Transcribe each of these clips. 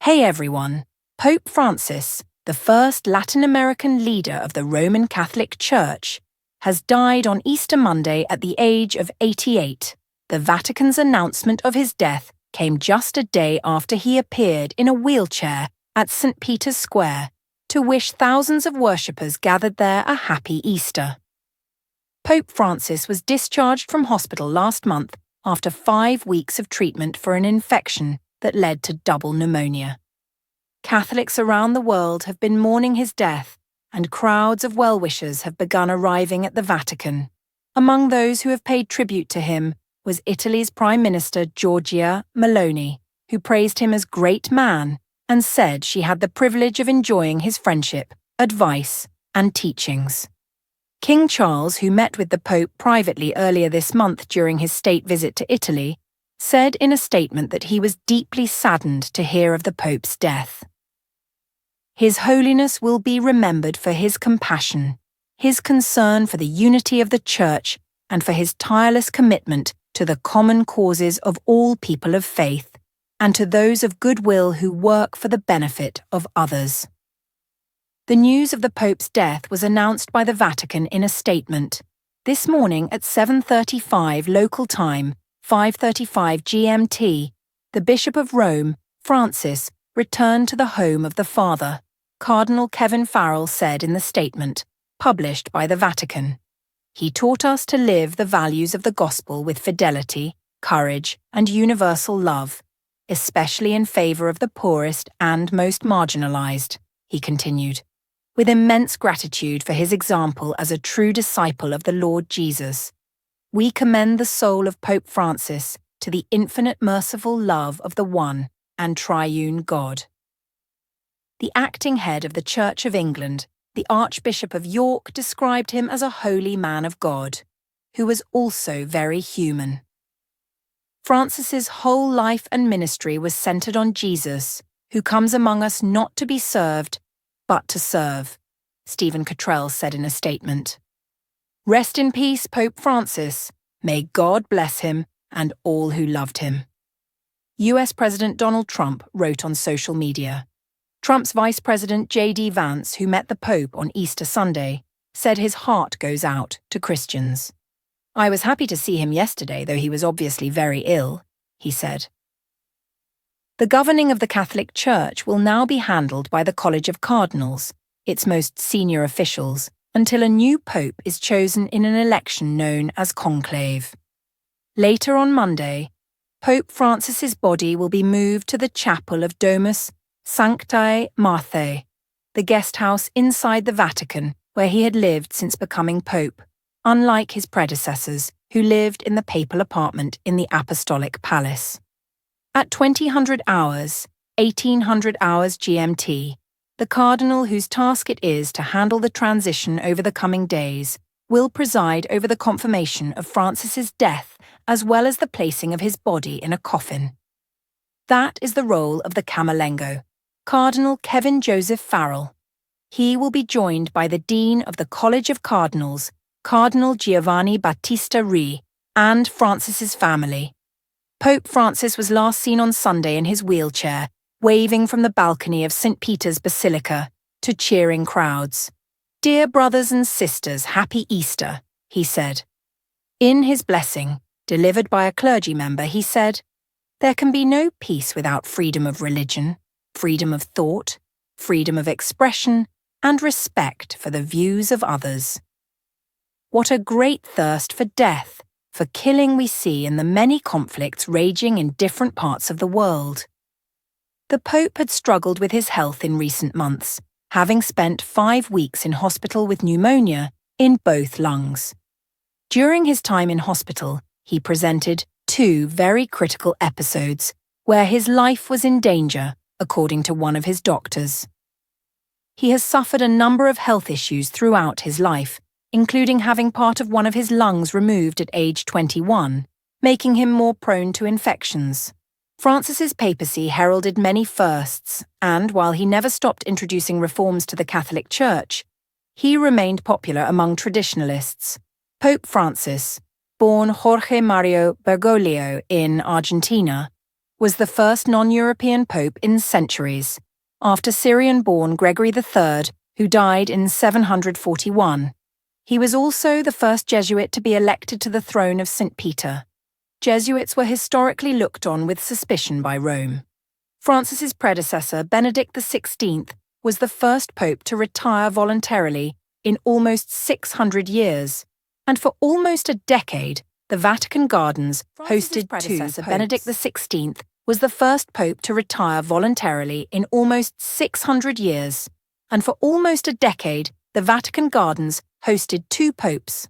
Hey everyone, Pope Francis, the first Latin American leader of the Roman Catholic Church, has died on Easter Monday at the age of 88. The Vatican's announcement of his death came just a day after he appeared in a wheelchair at St. Peter's Square to wish thousands of worshippers gathered there a happy Easter. Pope Francis was discharged from hospital last month after 5 weeks of treatment for an infection that led to double pneumonia. Catholics around the world have been mourning his death, and crowds of well-wishers have begun arriving at the Vatican. Among those who have paid tribute to him was Italy's Prime Minister Giorgia Meloni, who praised him as great man and said she had the privilege of enjoying his friendship, advice, and teachings. King Charles, who met with the Pope privately earlier this month during his state visit to Italy, said in a statement that he was deeply saddened to hear of the Pope's death. His Holiness will be remembered for his compassion, his concern for the unity of the Church, and for his tireless commitment to the common causes of all people of faith, and to those of goodwill who work for the benefit of others. The news of the Pope's death was announced by the Vatican in a statement. This morning at 7:35 local time, 5:35 GMT, the Bishop of Rome, Francis, returned to the home of the Father, Cardinal Kevin Farrell said in the statement, published by the Vatican. He taught us to live the values of the Gospel with fidelity, courage, and universal love, especially in favor of the poorest and most marginalized, he continued, with immense gratitude for his example as a true disciple of the Lord Jesus. We commend the soul of Pope Francis to the infinite merciful love of the one and triune God. The acting head of the Church of England, the Archbishop of York, described him as a holy man of God, who was also very human. Francis's whole life and ministry was centered on Jesus, who comes among us not to be served, but to serve, Stephen Cottrell said in a statement. Rest in peace, Pope Francis. May God bless him and all who loved him. US President Donald Trump wrote on social media. Trump's Vice President J.D. Vance, who met the Pope on Easter Sunday, said his heart goes out to Christians. I was happy to see him yesterday, though he was obviously very ill, he said. The governing of the Catholic Church will now be handled by the College of Cardinals, its most senior officials, until a new pope is chosen in an election known as conclave. Later on Monday, Pope Francis's body will be moved to the chapel of Domus Sanctae Marthae, the guest house inside the Vatican where he had lived since becoming pope, unlike his predecessors who lived in the papal apartment in the Apostolic Palace. At 2000 hours, 1800 hours GMT, the cardinal whose task it is to handle the transition over the coming days will preside over the confirmation of Francis's death as well as the placing of his body in a coffin. That is the role of the Camerlengo, Cardinal Kevin Joseph Farrell. He will be joined by the Dean of the College of Cardinals, Cardinal Giovanni Battista Re, and Francis's family. Pope Francis was last seen on Sunday in his wheelchair, waving from the balcony of St. Peter's Basilica to cheering crowds. Dear brothers and sisters, happy Easter, he said. In his blessing, delivered by a clergy member, he said, there can be no peace without freedom of religion, freedom of thought, freedom of expression, and respect for the views of others. What a great thirst for death, for killing we see in the many conflicts raging in different parts of the world. The Pope had struggled with his health in recent months, having spent 5 weeks in hospital with pneumonia in both lungs. During his time in hospital, he presented 2 very critical episodes where his life was in danger, according to one of his doctors. He has suffered a number of health issues throughout his life, including having part of one of his lungs removed at age 21, making him more prone to infections. Francis's papacy heralded many firsts, and while he never stopped introducing reforms to the Catholic Church, he remained popular among traditionalists. Pope Francis, born Jorge Mario Bergoglio in Argentina, was the first non-European pope in centuries, after Syrian-born Gregory III, who died in 741. He was also the first Jesuit to be elected to the throne of St. Peter. Jesuits were historically looked on with suspicion by Rome. Francis's predecessor, Benedict XVI, was the first pope to retire voluntarily in almost 600 years, and for almost a decade, the Vatican Gardens hosted two popes. Benedict XVI was the first pope to retire voluntarily in almost 600 years, and for almost a decade, the Vatican Gardens hosted two popes.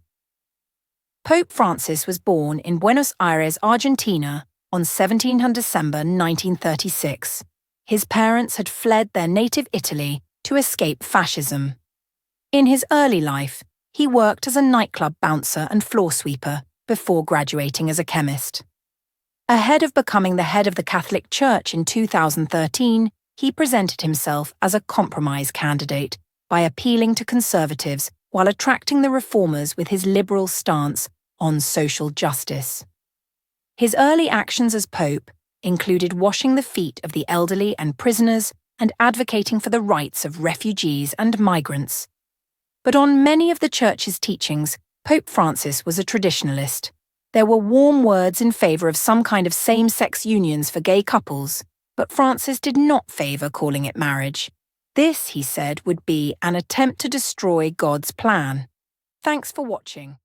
Pope Francis was born in Buenos Aires, Argentina, on 17 December 1936. His parents had fled their native Italy to escape fascism. In his early life, he worked as a nightclub bouncer and floor sweeper before graduating as a chemist. Ahead of becoming the head of the Catholic Church in 2013, he presented himself as a compromise candidate by appealing to conservatives while attracting the reformers with his liberal stance on social justice. His early actions as Pope included washing the feet of the elderly and prisoners and advocating for the rights of refugees and migrants. But on many of the Church's teachings, Pope Francis was a traditionalist. There were warm words in favour of some kind of same-sex unions for gay couples, but Francis did not favour calling it marriage. This, he said, would be an attempt to destroy God's plan. Thanks for watching.